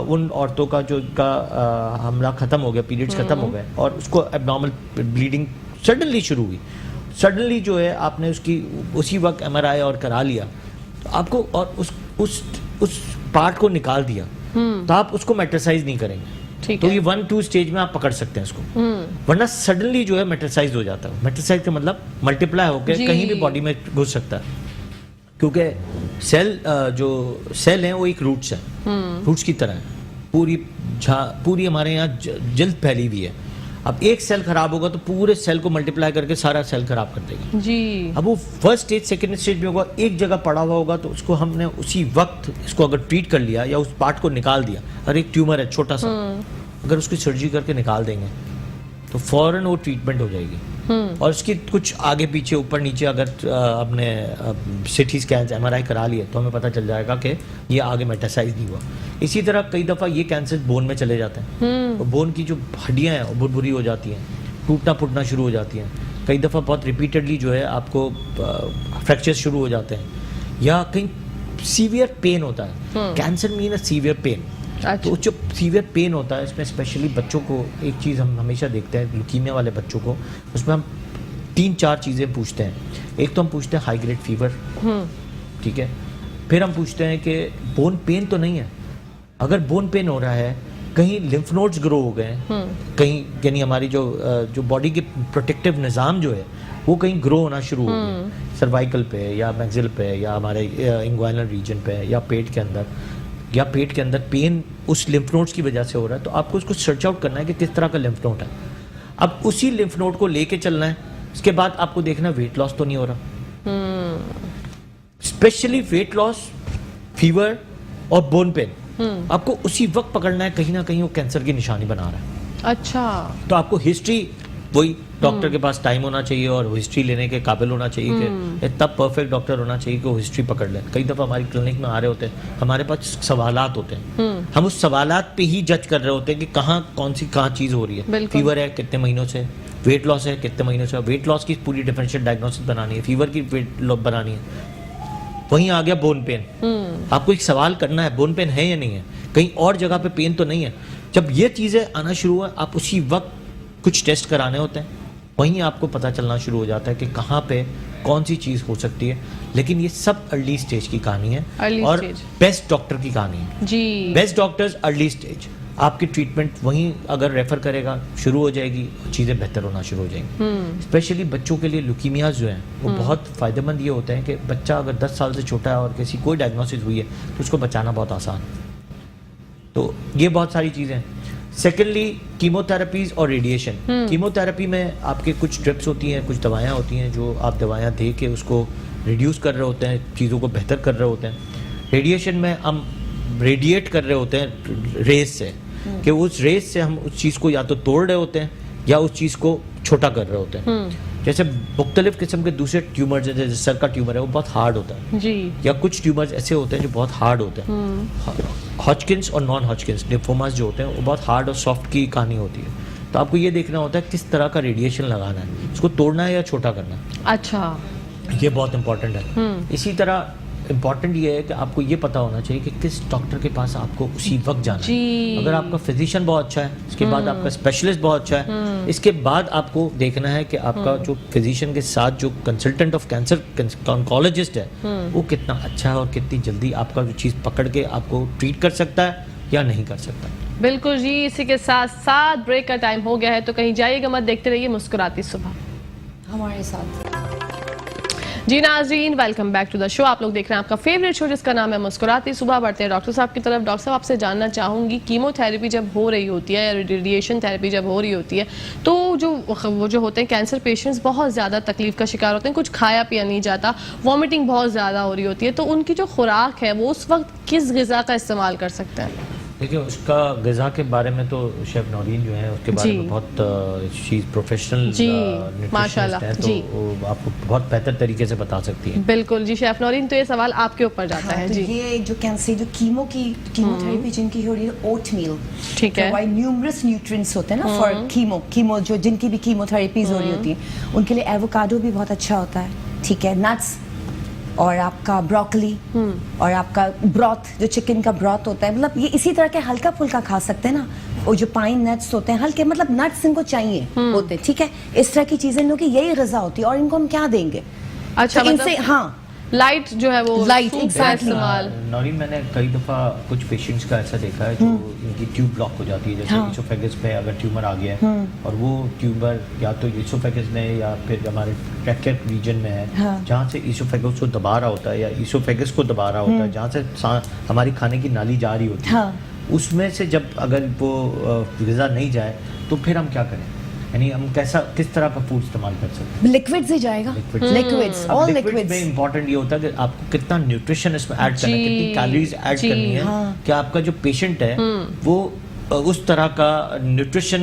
उन औरतों का जो का हमला ख़त्म हो गया, पीरियड्स ख़त्म हो गए और उसको एबनॉर्मल ब्लीडिंग सडनली शुरू हुई, सडनली जो है आपने उसकी उसी वक्त MRI और करा लिया, तो आपको और उस पार्ट को निकाल दिया, तो आप उसको मेटासाइज नहीं करेंगे। ठीक तो है। ये 1-2 स्टेज में आप पकड़ सकते हैं इसको, वरना सडनली जो है मेटासाइज हो जाता है। मेटासाइज का मतलब मल्टीप्लाई होकर जी। कहीं भी बॉडी में घुस सकता है, क्योंकि सेल जो सेल हैं वो एक रूट्स है, रूट्स की तरह है, पूरी हमारे यहाँ जल्द फैली हुई है। अब एक सेल खराब होगा तो पूरे सेल को मल्टीप्लाई करके सारा सेल खराब कर देगी। जी। अब वो फर्स्ट स्टेज सेकंड स्टेज में होगा, एक जगह पड़ा हुआ होगा, तो उसको हमने उसी वक्त इसको अगर ट्रीट कर लिया या उस पार्ट को निकाल दिया, अगर एक ट्यूमर है छोटा सा, अगर उसकी सर्जरी करके निकाल देंगे तो फौरन वो ट्रीटमेंट हो जाएगी। और उसकी कुछ आगे पीछे ऊपर नीचे अगर अपने सिटी स्कैन MRI करा लिए तो हमें पता चल जाएगा कि ये आगे मेटासाइज नहीं हुआ। इसी तरह कई दफ़ा ये कैंसर बोन में चले जाते हैं, तो बोन की जो हड्डियाँ हैं वो बुरबुरी हो जाती हैं, टूटना फूटना शुरू हो जाती हैं। कई दफ़ा बहुत रिपीटेडली जो है आपको फ्रैक्चर शुरू हो जाते हैं या कहीं सीवियर पेन होता है। Cancer mean severe pain. तो जो सीवियर पेन होता है इसमें स्पेशली बच्चों को एक चीज़ हम हमेशा देखते हैं, ल्यूकीमिया वाले बच्चों को, उसमें हम 3-4 चीज़ें पूछते हैं। एक तो हम पूछते हैं हाई ग्रेड फीवर, ठीक है। फिर हम पूछते हैं कि बोन पेन तो नहीं है। अगर बोन पेन हो रहा है, कहीं लिम्फ नोड्स ग्रो हो गए हैं, कहीं यानी हमारी जो बॉडी के प्रोटेक्टिव निज़ाम जो है वो कहीं ग्रो होना शुरू हो गया, सर्वाइकल पे या मैक्सिल पे या हमारे इंग्वाइनल रीजन पे या पेट के अंदर पेन उस लिम्फ नोड्स की वजह से हो रहा है, तो आपको उसको सर्च आउट करना है कि किस तरह का लिम्फ नोड है। अब उसी लिम्फ नोड को लेके चलना है। इसके बाद आपको देखना वेट लॉस तो नहीं हो रहा, स्पेशली वेट लॉस, फीवर और बोन पेन आपको उसी वक्त पकड़ना है, कहीं ना कहीं वो कैंसर की निशानी बना रहा है। अच्छा, तो आपको हिस्ट्री, वही डॉक्टर के पास टाइम होना चाहिए और हिस्ट्री लेने के काबिल होना चाहिए कि इतना परफेक्ट डॉक्टर होना चाहिए कि वो हिस्ट्री पकड़ ले। कई दफ़ा हमारी क्लिनिक में आ रहे होते हैं, हमारे पास सवालात होते हैं, हम उस सवालात पे ही जज कर रहे होते हैं कि कौन सी चीज़ हो रही है। फीवर है कितने महीनों से, वेट लॉस है कितने महीनों से, वेट लॉस की पूरी डिफरेंशियल डायग्नोसिस बनानी है, फीवर की वेट लॉस बनानी है। वहीं आ गया बोन पेन, आपको एक सवाल करना है बोन पेन है या नहीं है, कहीं और जगह पे पेन तो नहीं है। जब ये चीज़ें आना शुरू हुआ, आप उसी वक्त कुछ टेस्ट कराने होते हैं, वहीं आपको पता चलना शुरू हो जाता है कि कहाँ पे कौन सी चीज़ हो सकती है। लेकिन ये सब अर्ली स्टेज की कहानी है और बेस्ट डॉक्टर की कहानी है जी। बेस्ट डॉक्टर्स अर्ली स्टेज, आपकी ट्रीटमेंट वहीं अगर रेफर करेगा शुरू हो जाएगी, चीज़ें बेहतर होना शुरू हो जाएंगी। स्पेशली बच्चों के लिए ल्यूकीमियाज जो हैं वो बहुत फ़ायदेमंद ये होते हैं कि बच्चा अगर 10 साल से छोटा है और किसी कोई डायग्नोसिस हुई है तो उसको बचाना बहुत आसान है। तो ये बहुत सारी चीज़ें हैं। सेकेंडली कीमोथेरेपीज और रेडिएशन। कीमोथेरेपी में आपके कुछ ड्रिप्स होती हैं, कुछ दवायाँ होती हैं जो आप दवायाँ दे के उसको रिड्यूस कर रहे होते हैं, चीज़ों को बेहतर कर रहे होते हैं। रेडिएशन में हम रेडिएट कर रहे होते हैं रेस से, कि उस रेस से हम उस चीज़ को या तो तोड़ रहे होते हैं या उस चीज़ को छोटा कर रहे होते हैं। जैसे मुख्तलिफ किस्म के दूसरे ट्यूमर्स हैं, जैसे सर का ट्यूमर है वो बहुत हार्ड होता है जी, या कुछ ट्यूमर्स ऐसे होते हैं जो बहुत हार्ड होते हैं। हॉजकिंस और नॉन हॉजकिंस लिम्फोमास जो होते हैं वो बहुत हार्ड और सॉफ्ट की कहानी होती है। तो आपको ये देखना होता है किस तरह का रेडिएशन लगाना है, उसको तोड़ना है या छोटा करना है। अच्छा, ये बहुत इंपॉर्टेंट है। इसी तरह इम्पॉर्टेंट ये है कि आपको ये पता होना चाहिए कि किस डॉक्टर के पास आपको उसी वक्त जाना है। अगर आपका फिजिशियन बहुत अच्छा है, इसके बाद आपका स्पेशलिस्ट बहुत अच्छा है, इसके बाद आपको देखना है कि आपका जो फिजिशियन के साथ जो कंसल्टेंट ऑफ कैंसर ऑन्कोलॉजिस्ट है वो कितना अच्छा है और कितनी जल्दी आपका जो चीज़ पकड़ के आपको ट्रीट कर सकता है या नहीं कर सकता। बिल्कुल जी। इसी के साथ साथ ब्रेक का टाइम हो गया है, तो कहीं जाइएगा मत, देखते रहिए मुस्कुराती सुबह हमारे साथ। जी नाज़रीन, welcome back to the show. आप लोग देख रहे हैं आपका फेवरेट शो जिसका नाम है मुस्कुराती सुबह। बढ़ते हैं डॉक्टर साहब की तरफ। डॉक्टर साहब, आपसे जानना चाहूँगी, कीमोथेरेपी जब हो रही होती है या रेडिएशन थेरेपी जब हो रही होती है तो वो जो होते हैं कैंसर पेशेंट्स बहुत ज़्यादा तकलीफ का शिकार होते हैं, कुछ खाया पिया नहीं जाता, वॉमिटिंग बहुत ज़्यादा हो रही होती है, तो उनकी जो खुराक है वो उस वक्त किस ग़िज़ा का इस्तेमाल कर सकते हैं? देखिए, उसका ग़िज़ा के बारे में तो शेफ नौरीन जो है उसके बारे में बहुत चीज़ प्रोफेशनल माशाल्लाह है, तो वो आपको बहुत बेहतर तरीके से बता सकती है। बिल्कुल जी शेफ नौरीन, तो ये सवाल आपके ऊपर जाता है। तो जी, ये जो कैंसर जो कीमोथेरेपी जिनकी हो रही है, ओट मील, ठीक है, न्यूमरस न्यूट्रिएंट्स होते हैं ना फॉर कीमो जो जिनकी भी कीमोथेरेपीज हो रही होती है उनके लिए एवोकाडो भी बहुत अच्छा होता है, ठीक है, नट्स और आपका ब्रोकली और आपका ब्रॉथ जो चिकन का ब्रॉथ होता है, मतलब ये इसी तरह के हल्का फुल्का खा सकते हैं ना। वो जो पाइन नट्स होते हैं हल्के, मतलब नट्स इनको चाहिए होते हैं, ठीक है, इस तरह की चीजें इनकी यही ग़िज़ा होती है और इनको हम क्या देंगे? अच्छा, तो इनसे हाँ लाइट जो है वो लाइट इस्तेमाल। नौरीन, मैंने कई दफ़ा कुछ पेशेंट्स का ऐसा देखा है जो इनकी ट्यूब ब्लॉक हो जाती है, जैसे इसोफेगस पे अगर ट्यूमर आ गया है और वो ट्यूमर या तो इसोफेगस में या फिर हमारे ट्रैकिया रीजन में है, जहाँ से इसोफेगस को दबा रहा होता है या इसोफेगस को दबा रहा होता है, जहाँ से हमारी खाने की नाली जा रही होती है, उसमें से जब अगर वो ग़िज़ा नहीं जाए तो फिर हम क्या करें? यानी हम किस तरह का फूड इस्तेमाल कर सकते हैं? लिक्विड्स ही जाएगा, लिक्विड्स, ऑल लिक्विड्स में इंपॉर्टेंट ये होता है कि आपको कितना न्यूट्रिशन इसमें ऐड करना है, कितनी कैलोरीज ऐड करनी है, कि आपका जो पेशेंट है वो उस तरह का न्यूट्रिशन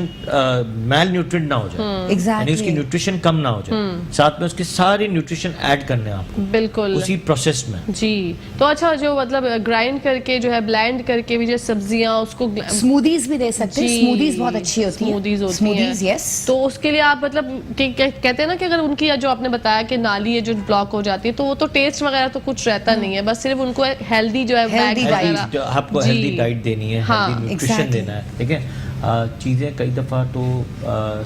मैल न्यूट्रिएंट ना हो जाए, यानी उसकी न्यूट्रिशन कम ना हो जाए, साथ में उसके सारे न्यूट्रिशन ऐड करने हैं आपको बिल्कुल उसी प्रोसेस में। जी, तो अच्छा, जो मतलब ग्राइंड करके जो है ब्लेंड करके भी जो सब्जियां उसको स्मूदीज भी दे सकते हैं, स्मूदीज बहुत अच्छी होती है, स्मूदीज होती हैं, यस। तो उसके लिए आप मतलब कहते हैं ना कि अगर उनकी जो आपने बताया कि नाली है जो ब्लॉक हो जाती है तो वो तो टेस्ट वगैरह तो कुछ रहता नहीं है, बस सिर्फ उनको हेल्दी जो है आपको हेल्दी डाइट देनी है, हेल्दी न्यूट्रिशन देना है, ठीक है। चीज़ें कई दफ़ा तो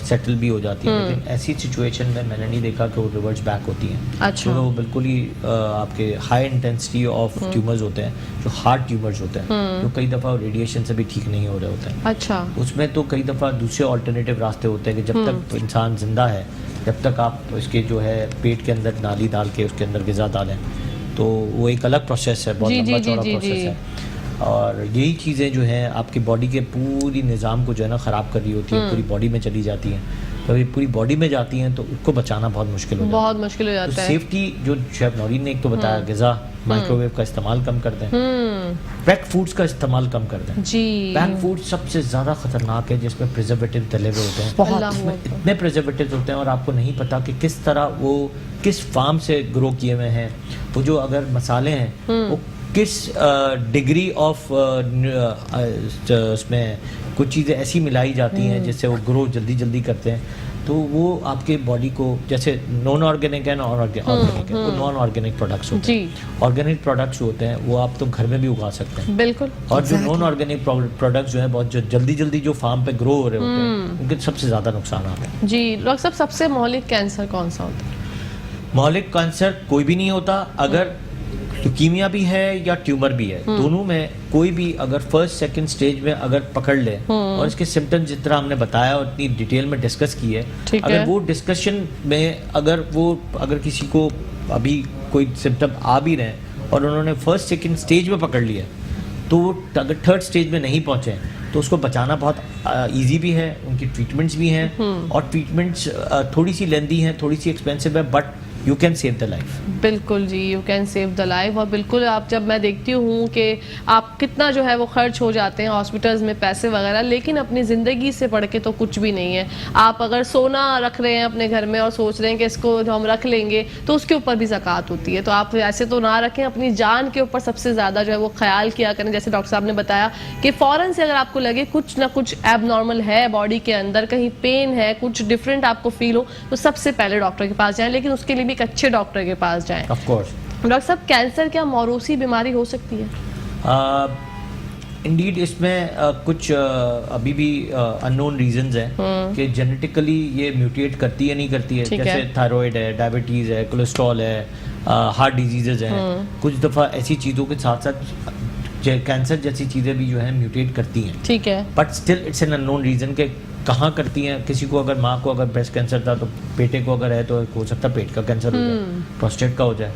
सेटल भी हो जाती हैं, लेकिन ऐसी सिचुएशन में मैंने नहीं देखा कि वो रिवर्स बैक होती हैं। अच्छा। तो वो बिल्कुल ही आपके हाई इंटेंसिटी ऑफ ट्यूमर्स होते हैं, जो हार्ड ट्यूमर्स होते हैं, तो कई दफ़ा रेडिएशन से भी ठीक नहीं हो रहे होते हैं। अच्छा। उसमें तो कई दफ़ा दूसरे ऑल्टरनेटिव रास्ते होते हैं कि जब तक इंसान जिंदा है, जब तक आप इसके जो है पेट के अंदर नाली डाल के उसके अंदर ग़िज़ा डालें, तो वो एक अलग प्रोसेस है, बहुत जी, लंबा जी, चौड़ा जी, प्रोसेस जी। है। और यही चीज़ें जो हैं आपकी बॉडी के पूरी निज़ाम को जो है ना ख़राब कर रही होती है, पूरी बॉडी में चली जाती हैं। तो ये पूरी बॉडी में जाती हैं तो उसको बचाना बहुत मुश्किल हो जाता है। बहुत मुश्किल हो तो जाता है। सेफ्टी जो शेफ नौरीन ने एक तो बताया, ग़िज़ा माइक्रोवेव का इस्तेमाल कम कर दें, पैक फूड्स का इस्तेमाल कम कर दें। जी। पैक फूड सबसे ज़्यादा ख़तरनाक है, जिसमें प्रिजर्वेटिव डले हुए होते हैं। अल्लाह इसमें अकबर। इतने प्रिजर्वेटिव होते हैं और आपको नहीं पता कि किस तरह वो किस फार्म से ग्रो किए हुए हैं। वो जो अगर मसाले हैं वो किस डिग्री ऑफ उसमें कुछ चीज़ें ऐसी मिलाई जाती हैं जिससे वो ग्रो जल्दी जल्दी करते हैं, तो वो आपके बॉडी को, जैसे नॉन ऑर्गेनिक है, नॉन ऑर्गेनिक है, वो नॉन ऑर्गेनिक प्रोडक्ट्स होते हैं। ऑर्गेनिक प्रोडक्ट्स होते हैं वो आप तो घर में भी उगा सकते हैं। बिल्कुल। और जो नॉन ऑर्गेनिक प्रोडक्ट्स जो है बहुत जो जल्दी जल्दी जो फार्म पे ग्रो हो रहे होते हैं, उनके सबसे ज़्यादा नुकसान आते हैं। जी डॉक्टर साहब, सबसे मौलिक कैंसर कौन सा होता है? मौलिक कैंसर कोई भी नहीं होता। अगर ल्यूकीमिया भी है या ट्यूमर भी है, दोनों में कोई भी अगर फर्स्ट सेकंड स्टेज में अगर पकड़ ले और इसके सिम्टम्स जिस तरह हमने बताया और इतनी डिटेल में डिस्कस की है, ठीक अगर है। वो डिस्कशन में अगर किसी को अभी कोई सिम्टम आ भी रहे हैं और उन्होंने फर्स्ट सेकंड स्टेज में पकड़ लिया, तो वो अगर थर्ड स्टेज में नहीं पहुंचे तो उसको बचाना बहुत इजी भी है। उनकी ट्रीटमेंट्स भी हैं और ट्रीटमेंट्स थोड़ी सी लेंदी हैं, थोड़ी सी एक्सपेंसिव है, but you can save the life. बिल्कुल जी, you can save the life. और बिल्कुल आप, जब मैं देखती हूँ कि आप कितना जो है वो खर्च हो जाते हैं हॉस्पिटल्स में पैसे वगैरह, लेकिन अपनी ज़िंदगी से बढ़ के तो कुछ भी नहीं है। आप अगर सोना रख रहे हैं अपने घर में और सोच रहे हैं कि इसको हम रख लेंगे, तो उसके ऊपर भी ज़कात होती है। तो आप ऐसे तो ना रखें, अपनी जान के ऊपर सबसे ज़्यादा जो है वो ख्याल किया करें। जैसे डॉक्टर साहब ने बताया कि फ़ौरन से अगर आपको लगे कुछ ना कुछ एबनॉर्मल है बॉडी के अंदर, कहीं पेन है, कुछ डिफरेंट आपको फील हो, तो सबसे पहले डॉक्टर के पास जाएं, लेकिन उसके लिए भी एक अच्छे डॉक्टर के पास जाएं। Of course. डॉक्टर साहब, कैंसर क्या मौरूसी बीमारी हो सकती है? इंडीड इसमें कुछ अभी भी अननोन रीजंस हैं कि जेनेटिकली ये म्यूटेट करती है नहीं करती है। ठीक है। जैसे थायराइड है, डायबिटीज़ है, कोलेस्ट्रॉल है, हार्ट डिजीजेज हैं। कुछ दफ़ा ऐसी चीज़ों के साथ साथ कैंसर जैसी चीज़ें भी जो है म्यूटेट करती हैं। ठीक है। But still it's an unknown reason के कहाँ करती हैं। किसी को अगर माँ को अगर ब्रेस्ट कैंसर था तो बेटे को अगर है तो हो सकता है पेट का कैंसर हो जाए, प्रोस्टेट का हो जाए,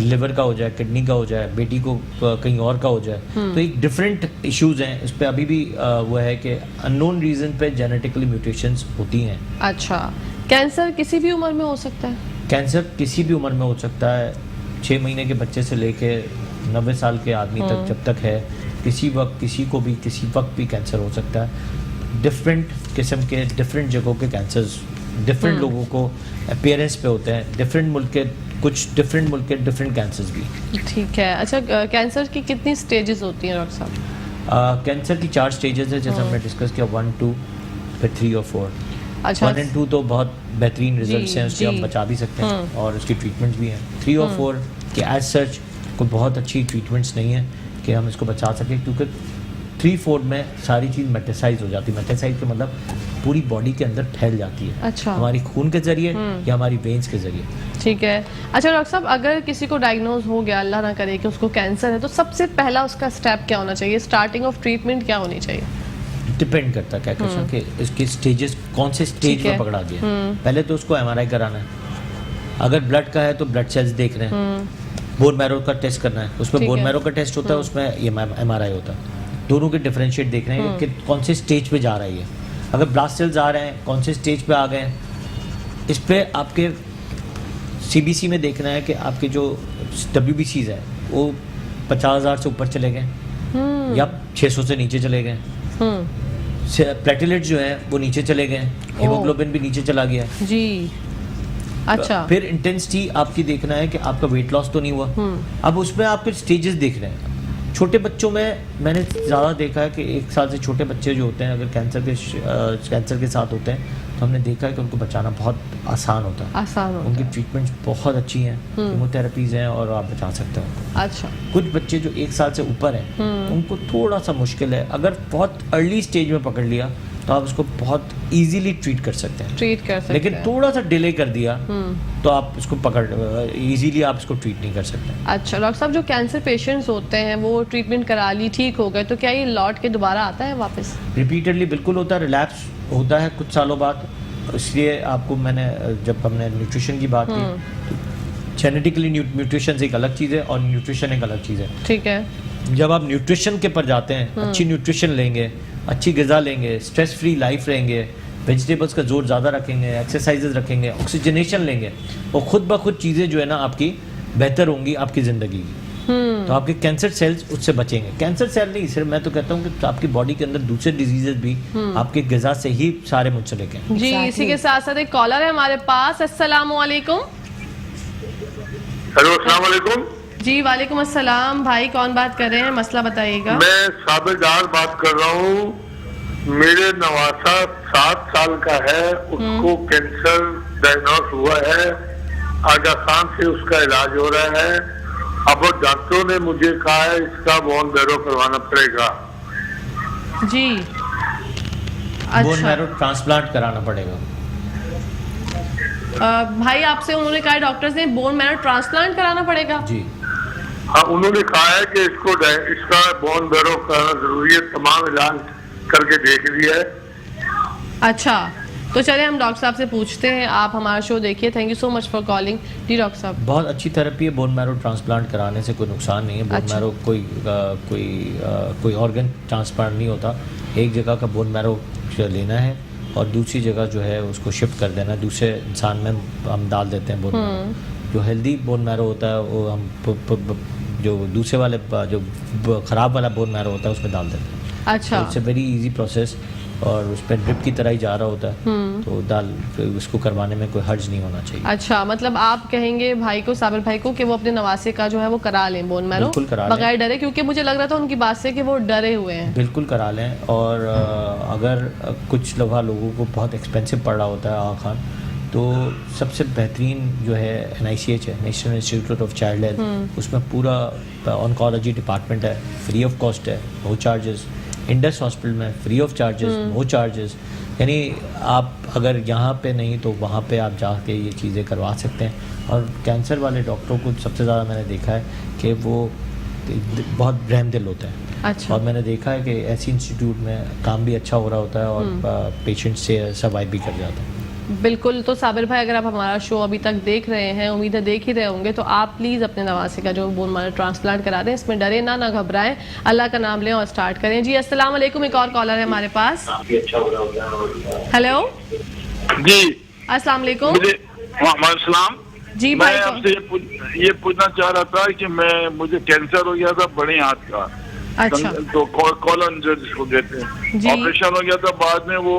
लिवर का हो जाए, किडनी का हो जाए, बेटी को कहीं और का हो जाए। तो एक डिफरेंट इश्यूज हैं। इस पर अभी भी वो है कि अननोन रीज़न पे जेनेटिकली म्यूटेशंस होती हैं। अच्छा, कैंसर किसी भी उम्र में हो सकता है? कैंसर किसी भी उम्र में हो सकता है। 6 महीने के बच्चे से लेके 90 साल के आदमी तक जब तक है, किसी वक्त किसी को भी किसी वक्त भी कैंसर हो सकता है। डिफरेंट किस्म के डिफरेंट जगहों के कैंसर्स डिफरेंट लोगों को अपीयरेंस पे होते हैं। डिफरेंट मुल्क के डिफरेंट कैंसर्स भी। ठीक है। अच्छा, कैंसर की कितनी स्टेजेस होती हैं डॉक्टर साहब? कैंसर की 4 स्टेजेस है, जैसे हमने डिस्कस किया, 1, 2, फिर 3 और 4। अच्छा। 1 और 2 तो बहुत बेहतरीन रिजल्ट्स हैं, उसके जी। हम बचा भी सकते हैं और उसकी ट्रीटमेंट्स भी हैं। 3 और 4 के एज सच कोई बहुत अच्छी ट्रीटमेंट्स नहीं है कि हम इसको बचा सकें, क्योंकि 3-4 में सारी चीज़ मेटासाइज हो जाती है। मेटासाइज का मतलब पूरी बॉडी के अंदर फैल जाती है। अच्छा। हमारी खून के जरिए या हमारी वेन्स के जरिए। ठीक है। अच्छा डॉक्टर साहब, अगर किसी को डायग्नोज हो गया, अल्लाह ना करे कि उसको कैंसर है, तो सबसे पहला उसका स्टेप क्या होना चाहिए? स्टार्टिंग ऑफ ट्रीटमेंट क्या होनी चाहिए? डिपेंड करता है क्या क्वेश्चन कि इसके स्टेजेस कौन से स्टेज ठीक है। में पकड़ा गया। पहले तो उसको एमआरआई कराना है। अगर ब्लड का है तो ब्लड सेल्स देख रहे हैं। बोन मैरो का टेस्ट करना है, उसमें ठीक बोन है। मैरो का टेस्ट होता है, उसमें ये एमआरआई होता है। दोनों के डिफरेंशिएट देख रहे हैं कि कौन से स्टेज पे जा रहा है ये। अगर ब्लास्ट सेल्स आ रहे हैं, कौन से स्टेज पे आ गए हैं, इस पे आपके सीबीसी में देखना है कि आपके जो WBCs है वो 50,000 से ऊपर चले गए या 600 से नीचे चले गए। प्लेटलेट जो है वो नीचे चले गए, हीमोग्लोबिन भी नीचे चला गया। जी। अच्छा। फिर इंटेंसिटी आपकी देखना है कि आपका वेट लॉस तो नहीं हुआ। अब उसमें आपके स्टेजेस देख रहे हैं। छोटे बच्चों में मैंने ज़्यादा देखा है कि 1 साल से छोटे बच्चे जो होते हैं अगर कैंसर के साथ होते हैं तो हमने देखा है कि उनको बचाना बहुत आसान होता है। आसान होता उनकी है। ट्रीटमेंट्स बहुत अच्छी हैं, कीमोथेरेपीज़ हैं और आप बचा सकते हो। अच्छा। कुछ बच्चे जो 1 साल से ऊपर हैं उनको थोड़ा सा मुश्किल है। अगर बहुत अर्ली स्टेज में पकड़ लिया तो आप उसको बहुत इजीली ट्रीट कर सकते हैं। ट्रीट कर सकते लेकिन हैं। थोड़ा सा डिले कर दिया तो आप इसको पकड़ इजीली आप इसको ट्रीट नहीं कर सकते। अच्छा डॉक्टर साहब, जो कैंसर पेशेंट्स होते हैं वो ट्रीटमेंट करा ली, ठीक हो गए, तो क्या ये लौट के दोबारा आता है वापस? रिपीटेडली बिल्कुल होता है, रिलैप्स होता है कुछ सालों बाद। इसलिए आपको मैंने जब हमने न्यूट्रिशन की बात की तो जेनेटिकली न्यूट्रिशन एक अलग चीज़ है और न्यूट्रिशन एक अलग चीज़ है। ठीक है। जब आप न्यूट्रिशन के पर जाते हैं, अच्छी न्यूट्रिशन लेंगे, अच्छी ग़िज़ा लेंगे, स्ट्रेस फ्री लाइफ रहेंगे, वेजिटेबल्स का जोर ज़्यादा रखेंगे, एक्सरसाइजेज रखेंगे, ऑक्सीजनेशन लेंगे, और खुद ब खुद चीज़ें जो है ना आपकी बेहतर होंगी आपकी ज़िंदगी की। तो आपके कैंसर सेल्स उससे बचेंगे। कैंसर सेल नहीं, सिर्फ मैं तो कहता हूँ कि आपकी बॉडी के अंदर दूसरे डिजीजेज भी आपकी ग़िज़ा से ही सारे मुंसलिक हैं। जी इसी के साथ साथ एक कॉलर है हमारे पास। अस्सलाम वालेकुम। हेलो, अस्सलाम वालेकुम। जी वालेकुम अस्सलाम। भाई कौन बात कर रहे हैं, मसला बताइएगा। मैं साबिर डार बात कर रहा हूँ। मेरे नवासा 7 साल का है, उसको कैंसर डायग्नोस हुआ है। आगाखान से उसका इलाज हो रहा है। अब डॉक्टरों ने मुझे कहा है इसका बोन मैरो करवाना पड़ेगा। जी बोन अच्छा। मैरो ट्रांसप्लांट कराना पड़ेगा। भाई आपसे उन्होंने कहा, डॉक्टर्स ने बोन मैरो ट्रांसप्लांट कराना पड़ेगा? जी हाँ, उन्होंने कहा है कि इसका बोन मैरो कराना जरूरी है। तमाम इलाज करके देख लिया है। अच्छा तो चले हम डॉक्टर साहब से पूछते हैं। आप हमारा शो देखिए। Thank you so much for calling. जी डॉक्टर साहब। बहुत अच्छी थेरेपी है। बोन मैरो ट्रांसप्लांट कराने से कोई नुकसान नहीं है। बोन अच्छा। मैरो कोई ऑर्गन ट्रांसप्लांट नहीं होता। एक जगह का बोन मैरो लेना है और दूसरी जगह जो है उसको शिफ्ट कर देना है, दूसरे इंसान में हम डाल देते हैं बोन मैरो। जो हेल्दी बोन मैरो होता है वो हम जो दूसरे वाले जो ख़राब वाला बोन मैरो होता है उसमें डाल देते हैं। अच्छा it's a very easy process और उस पर ड्रिप की तरह ही जा रहा होता है, तो उसको करवाने में कोई हर्ज नहीं होना चाहिए। अच्छा मतलब आप कहेंगे भाई को, साबिर भाई को, कि वो अपने नवासे का जो है वो करा लें बोन मैरो बिल्कुल करा लें। बगैर डरे, क्योंकि मुझे लग रहा था उनकी बात से कि वो डरे हुए हैं। बिल्कुल करा लें। और अगर कुछ दफ़ा लोगों को बहुत एक्सपेंसिव पड़ रहा होता है आगा खान, तो सबसे बेहतरीन जो है NICH है, National Institute of Child Health. उसमें पूरा ऑन्कोलॉजी डिपार्टमेंट है, फ्री ऑफ कॉस्ट है, नो चार्जेस। इंडस हॉस्पिटल में free of charges, no charges. यानी आप अगर यहाँ पे नहीं तो वहाँ पे आप जाके ये चीज़ें करवा सकते हैं। और कैंसर वाले डॉक्टरों को सबसे ज़्यादा मैंने देखा है कि वो बहुत रहमदिल होते हैं। अच्छा और मैंने देखा है कि ऐसी इंस्टीट्यूट में काम भी अच्छा हो रहा होता है और पेशेंट से सर्वाइव भी कर जाता है। बिल्कुल। तो साबिर भाई अगर आप हमारा शो अभी तक देख रहे हैं, उम्मीद है देख ही रहे होंगे, तो आप प्लीज़ अपने नवासे का जो बोन मैरो ट्रांसप्लांट करा दें। इसमें डरे ना घबराएं, अल्लाह का नाम लें और स्टार्ट करें। जी अस्सलाम वालेकुम। एक और कॉलर है हमारे पास। हेलो जी, अस्सलाम वालेकुम। वालेकुम। जी मैं भाई आपसे ये पूछना चाह रहा था कि मुझे कैंसर हो गया था बड़े हाथ का। अच्छा तो कॉलन जो जिसको कहते हैं, जी। ऑपरेशन हो गया था। बाद में वो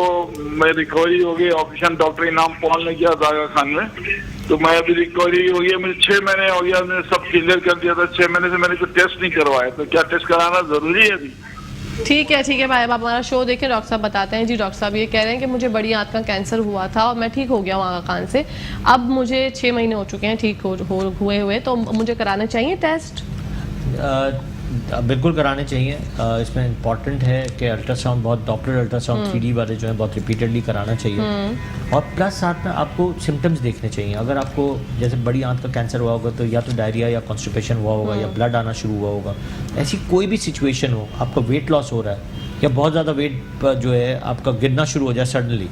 मैं रिकवरी हो गई। ऑपरेशन डॉक्टर नाम पॉल ने किया था आगा खान में। तो मैं अभी रिकवरी हो गई, मुझे 6 महीने हो गया। मैंने सब क्लियर कर दिया था। 6 महीने से मैंने कोई टेस्ट नहीं करवाया। तो क्या टेस्ट कराना जरूरी है अभी? ठीक है भाई, अब आप हमारा शो देखें, डॉक्टर साहब बताते हैं। जी डॉक्टर साहब ये कह रहे हैं कि मुझे बड़ी आंत का कैंसर हुआ था और मैं ठीक हो गया हूँ आगा खान से। अब मुझे 6 महीने हो चुके हैं ठीक हुए, तो मुझे कराने चाहिए टेस्ट? बिल्कुल कराने चाहिए। इसमें इम्पॉर्टेंट है कि अल्ट्रासाउंड, बहुत डॉपलर अल्ट्रासाउंड 3D वाले जो है बहुत रिपीटेडली कराना चाहिए। और प्लस साथ में आपको सिम्टम्स देखने चाहिए। अगर आपको जैसे बड़ी आंत का कैंसर हुआ होगा तो या तो डायरिया या कॉन्स्टिपेशन हुआ होगा या ब्लड आना शुरू हुआ होगा। ऐसी कोई भी सिचुएशन हो, आपका वेट लॉस हो रहा है या बहुत ज़्यादा वेट जो है आपका गिरना शुरू हो जाए सडनली,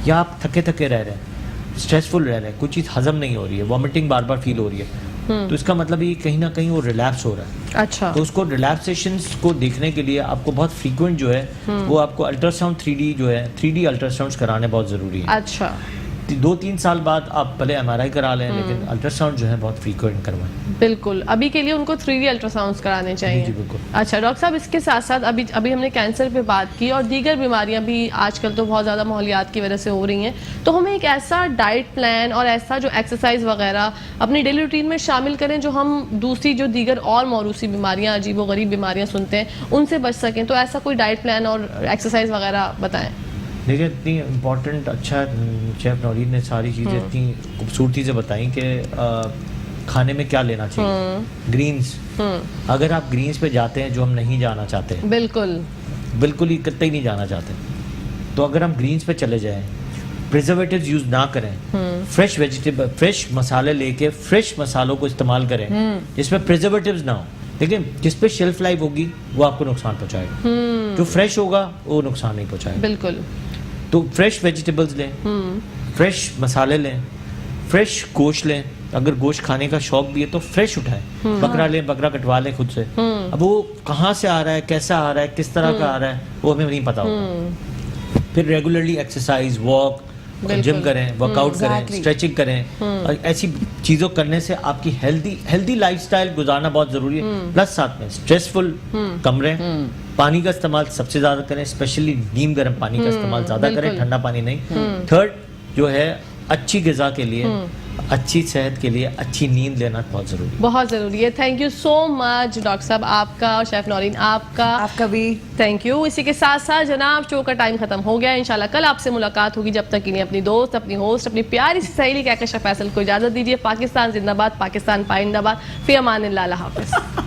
या आप थके थके रह रहे हैं, स्ट्रेसफुल रह रहे हैं, कोई चीज़ हजम नहीं हो रही है, वॉमिटिंग बार बार फील हो रही है, तो इसका मतलब ये कहीं ना कहीं वो रिलैप्स हो रहा है। अच्छा तो उसको रिलैप्सेशंस को देखने के लिए आपको बहुत फ्रीक्वेंट जो है वो आपको अल्ट्रासाउंड 3D जो है 3D अल्ट्रासाउंड्स कराने बहुत ज़रूरी है। अच्छा 2-3 साल बाद आप भले MRI करा लें, लेकिन अल्ट्रासाउंड जो है बहुत फ्रीक्वेंट करवाएं। बिल्कुल, अभी के लिए उनको 3D अल्ट्रासाउंड्स कराने चाहिए। जी बिल्कुल। अच्छा डॉक्टर साहब, इसके साथ साथ अभी हमने कैंसर पे बात की और दीगर बीमारियां भी आजकल तो बहुत ज़्यादा माहौलियात की वजह से हो रही हैं, तो हमें एक ऐसा डाइट प्लान और ऐसा जो एक्सरसाइज वगैरह अपनी डेली रूटीन में शामिल करें जो हम दूसरी जो दीगर और मौरूसी बीमारियां, अजीब व गरीब बीमारियां सुनते हैं, उनसे बच सकें। तो ऐसा कोई डाइट प्लान और एक्सरसाइज वगैरह बताएं। देखिए इतनी इम्पोर्टेंट, अच्छा शेफ नौरीन ने सारी चीज़ें इतनी खूबसूरती से बताई कि खाने में क्या लेना चाहिए। ग्रीन्स, अगर आप ग्रीन्स पे जाते हैं जो हम नहीं जाना चाहते, बिल्कुल बिल्कुल ही कतई नहीं जाना चाहते, तो अगर हम ग्रीन्स पे चले जाएं, प्रिजर्वेटिव्स यूज ना करें, फ्रेश वेजिटेबल, फ्रेश मसाले लेके फ्रेश मसालों को इस्तेमाल करें जिसमें प्रिजर्वेटिव्स ना हो, लेकिन जिस पे शेल्फ लाइफ होगी वो आपको नुकसान पहुंचाएगा, जो फ्रेश होगा वो नुकसान नहीं पहुंचाएगा। बिल्कुल। तो फ्रेश वेजिटेबल्स लें, फ्रेश मसाले लें, फ्रेश गोश्त लें, अगर गोश्त खाने का शौक भी है तो फ्रेश उठाएं, बकरा लें, बकरा कटवा लें खुद से। अब वो कहाँ से आ रहा है, कैसा आ रहा है, किस तरह का आ रहा है, वो हमें नहीं पता होगा। फिर रेगुलरली एक्सरसाइज, वॉक, जिम करें, वर्कआउट करें, Exactly. स्ट्रेचिंग करें, और ऐसी चीजों करने से आपकी हेल्दी लाइफस्टाइल गुजारना बहुत जरूरी है। प्लस साथ में स्ट्रेसफुल कम रहें, पानी का इस्तेमाल सबसे ज्यादा करें, स्पेशली नीम गर्म पानी का इस्तेमाल ज्यादा करें, बिल्कुल। ठंडा पानी नहीं। थर्ड जो है, अच्छी ग़िज़ा के लिए, अच्छी सेहत के लिए अच्छी नींद लेना बहुत जरूरी है। बहुत जरूरी है। Thank you so much doctor साहब, आपका और शेफ नौरीन आपका भी थैंक यू। इसी के साथ साथ जनाब शो का टाइम खत्म हो गया। इंशाल्लाह कल आपसे मुलाकात होगी। जब तक के लिए अपनी दोस्त, अपनी होस्ट, अपनी प्यारी सी सहेली कहकशा फैसल को इजाजत दीजिए। पाकिस्तान जिंदाबाद, पाकिस्तान पाइंदाबाद। फी अमान अल्लाह, अल्लाह हाफ़िज़।